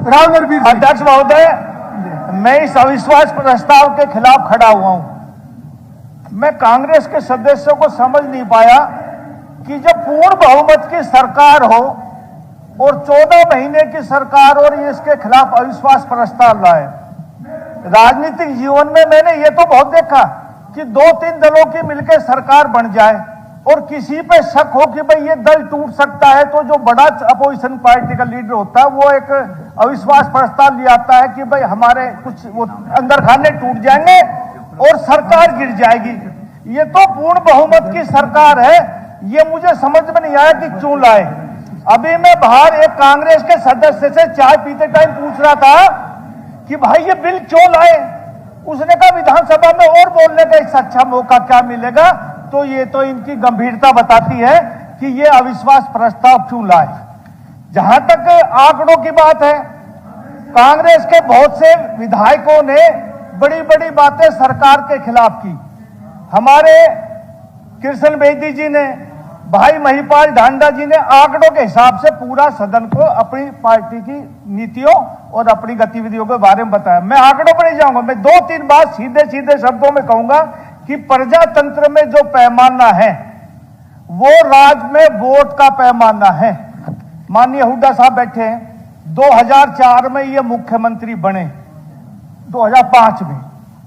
अध्यक्ष महोदय, मैं इस अविश्वास प्रस्ताव के खिलाफ खड़ा हुआ हूं। मैं कांग्रेस के सदस्यों को समझ नहीं पाया कि जब पूर्ण बहुमत की सरकार हो और 14 महीने की सरकार और इसके खिलाफ अविश्वास प्रस्ताव लाए। राजनीतिक जीवन में मैंने ये तो बहुत देखा कि 2-3 दलों की मिलकर सरकार बन जाए और किसी पे शक हो कि भाई ये दल टूट सकता है, तो जो बड़ा अपोजिशन पार्टी का लीडर होता है वो एक अविश्वास प्रस्ताव ले आता है कि भाई हमारे कुछ वो अंदर खाने टूट जाएंगे और सरकार गिर जाएगी। ये तो पूर्ण बहुमत की सरकार है, ये मुझे समझ में नहीं आया कि क्यों लाए। अभी मैं बाहर एक कांग्रेस के सदस्य से चाय पीते टाइम पूछ रहा था कि भाई ये बिल क्यों लाए। उसने कहा विधानसभा में और बोलने का एक अच्छा मौका क्या मिलेगा। तो ये तो इनकी गंभीरता बताती है कि ये अविश्वास प्रस्ताव क्यों लाए। जहां तक आंकड़ों की बात है, कांग्रेस के बहुत से विधायकों ने बड़ी बड़ी बातें सरकार के खिलाफ की। हमारे कृष्ण बेदी जी ने, भाई महिपाल ढांडा जी ने आंकड़ों के हिसाब से पूरा सदन को अपनी पार्टी की नीतियों और अपनी गतिविधियों के बारे में बताया। मैं आंकड़ों पर नहीं जाऊंगा, मैं 2-3 बात सीधे सीधे शब्दों में कहूंगा कि प्रजातंत्र में जो पैमाना है वो राज्य में वोट का पैमाना है। माननीय हुड्डा साहब बैठे हैं, 2004 में ये मुख्यमंत्री बने, 2005 में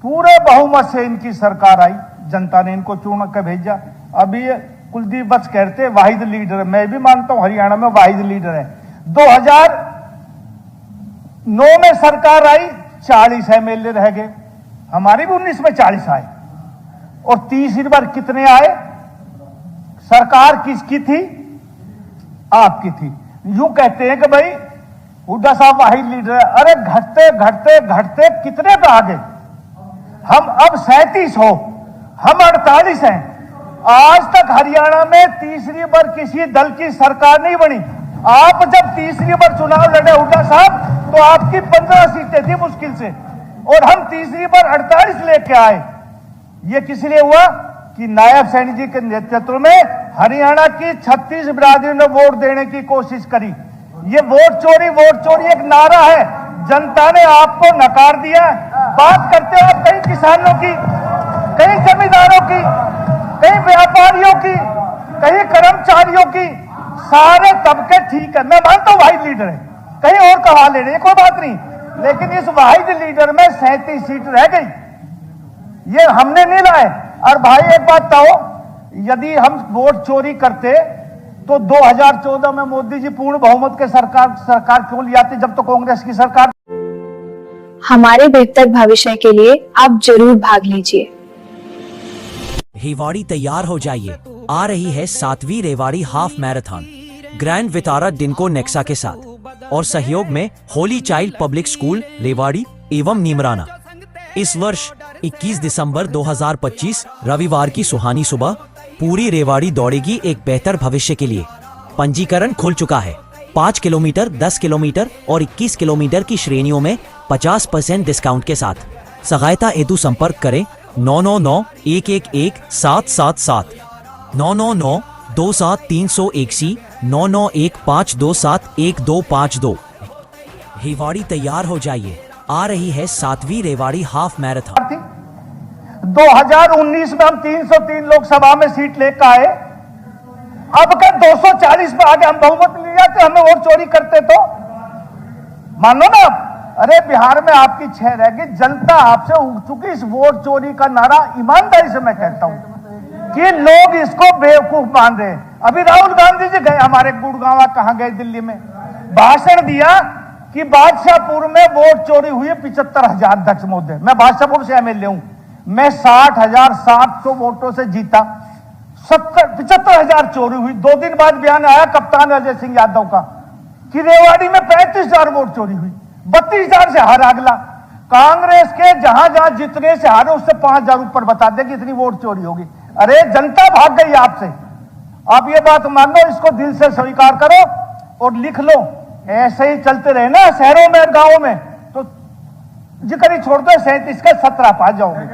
पूरे बहुमत से इनकी सरकार आई, जनता ने इनको चुन कर भेजा। अभी कुलदीप बख्श कहते वाहिद लीडर है, मैं भी मानता हूं हरियाणा में वाहिद लीडर है। 2009 में सरकार आई, 40 एमएलए रह गए, हमारी भी 19 में 40 आए। और तीसरी बार कितने आए? सरकार किसकी थी? आपकी थी। यूं कहते हैं कि भाई हुड्डा साहब वाहिद लीडर है। अरे घटते घटते घटते कितने पे आ गए? हम अब 37 हो, हम 48 हैं। आज तक हरियाणा में तीसरी बार किसी दल की सरकार नहीं बनी। आप जब तीसरी बार चुनाव लड़े हुड्डा साहब, तो आपकी 15 सीटें थी मुश्किल से, और हम तीसरी बार 48 लेके आए। ये किस लिए हुआ कि नायब सैनी जी के नेतृत्व में हरियाणा की 36 बिरादरी ने वोट देने की कोशिश करी। ये वोट चोरी एक नारा है, जनता ने आपको नकार दिया। बात करते हैं आप कई किसानों की, कई जमींदारों की, कई व्यापारियों की, कई कर्मचारियों की, सारे तबके ठीक है। मैं मानता हूं वाहिद लीडर है, कहीं और कहा ले रहे, कोई बात नहीं, लेकिन इस वाहिद लीडर में 37 सीट रह गई, ये हमने नहीं लाए। और भाई एक बात बताओ, यदि हम वोट चोरी करते तो 2014 में मोदी जी पूर्ण बहुमत के सरकार क्यों ले आते जब तो कांग्रेस की सरकार। हमारे बेहतर भविष्य के लिए आप जरूर भाग लीजिए। रेवाड़ी तैयार हो जाइए, आ रही है 7वीं Rewari half marathon Grand Vitara डिनको नेक्सा के साथ और सहयोग में Holy Child public school Rewari एवं नीमराना। इस वर्ष 21 दिसंबर 2025 रविवार की सुहानी सुबह पूरी रेवाड़ी दौड़ेगी एक बेहतर भविष्य के लिए। पंजीकरण खुल चुका है। 5 किलोमीटर, 10 किलोमीटर और 21 किलोमीटर की श्रेणियों में 50% डिस्काउंट के साथ। सहायता हेतु संपर्क करें 999-111-777, 999-27-381, 991-527-1252। रेवाड़ी तैयार हो जाइए, आ रही है 7वीं रेवाड़ी हाफ मैराथन। 2019 में हम 303 लोकसभा में सीट लेकर आए, अब क्या 240 में आगे हम बहुमत ले जाते, हमें वोट चोरी करते तो मानो ना आप। अरे बिहार में आपकी 6 रह गई, जनता आपसे उग चुकी। इस वोट चोरी का नारा ईमानदारी से मैं कहता हूं कि लोग इसको बेवकूफ मान रहे हैं। अभी राहुल गांधी जी गए हमारे गुड़गांव, कहां गए, दिल्ली में भाषण दिया कि बादशाहपुर में वोट चोरी हुई 75,000। अध्यक्ष महोदय, मैं बादशाहपुर से एमएलए हूं, मैं 60,700 वोटों से जीता, 75,000 चोरी हुई। 2 दिन बाद बयान आया कप्तान अजय सिंह यादव का कि रेवाड़ी में 35,000 वोट चोरी हुई, 32,000 से हारा अगला। कांग्रेस के जहां जहां जितने से हारे उससे 5,000 ऊपर बता दे कि इतनी वोट चोरी होगी। अरे जनता भाग गई आपसे। आप ये बात मानो, इसको दिल से स्वीकार करो और लिख लो। ऐसे ही चलते रहे ना शहरों में और गांवों में तो जिक्र ही छोड़ दो, 37 के 17 पा जाओगे।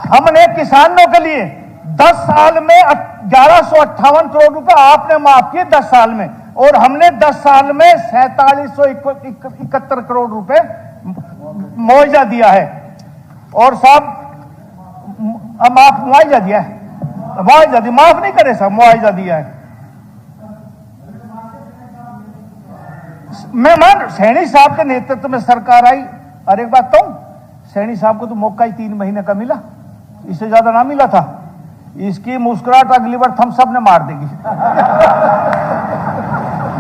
हमने किसानों के लिए 10 साल में 1158 करोड़ रुपए आपने माफ किए 10 साल में। और हमने 10 साल में 4771 करोड़ रुपए मुआवजा दिया है। और साहब माफ मुआवजा दिया है, मुआवजा दिया, माफ नहीं करे साहब, मुआवजा दिया है। मैं मान सैनी साहब के नेतृत्व में सरकार आई। और एक बात कहूं, सैनी साहब को तो मौका ही 3 महीने का मिला, इससे ज्यादा ना मिला था। इसकी मुस्कुराहट अगली बार हम सब ने मार देगी।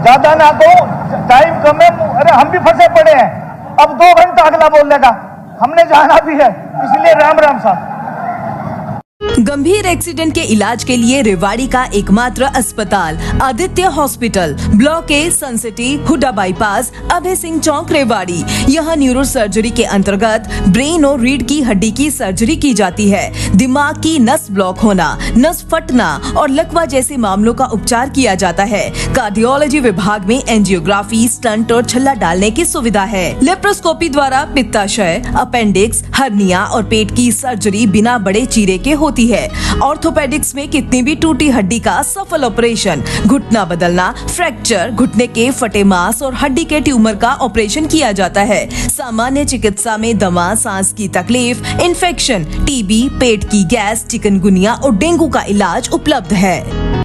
ज्यादा ना दो, टाइम कम है। अरे हम भी फंसे पड़े हैं, अब 2 घंटा अगला बोल लेगा, हमने जाना भी है, इसलिए राम राम साहब। गंभीर एक्सीडेंट के इलाज के लिए रेवाड़ी का एकमात्र अस्पताल Aditya hospital, block A, Sun City, HUDA bypass, Abhay Singh चौक, रेवाड़ी। यहाँ न्यूरो सर्जरी के अंतर्गत ब्रेन और रीढ़ की हड्डी की सर्जरी की जाती है। दिमाग की नस ब्लॉक होना, नस फटना और लकवा जैसे मामलों का उपचार किया जाता है। कार्डियोलॉजी विभाग में एंजियोग्राफी, स्टंट और छल्ला डालने की सुविधा है। लेप्रोस्कोपी द्वारा पित्ताशय, अपेंडिक्स, हर्निया और पेट की सर्जरी बिना बड़े चीरे के होती है। ऑर्थोपेडिक्स में कितनी भी टूटी हड्डी का सफल ऑपरेशन, घुटना बदलना, फ्रैक्चर, घुटने के फटे मांस और हड्डी के ट्यूमर का ऑपरेशन किया जाता है। सामान्य चिकित्सा में दमा, सांस की तकलीफ, इन्फेक्शन, टीबी, पेट की गैस, चिकनगुनिया और डेंगू का इलाज उपलब्ध है।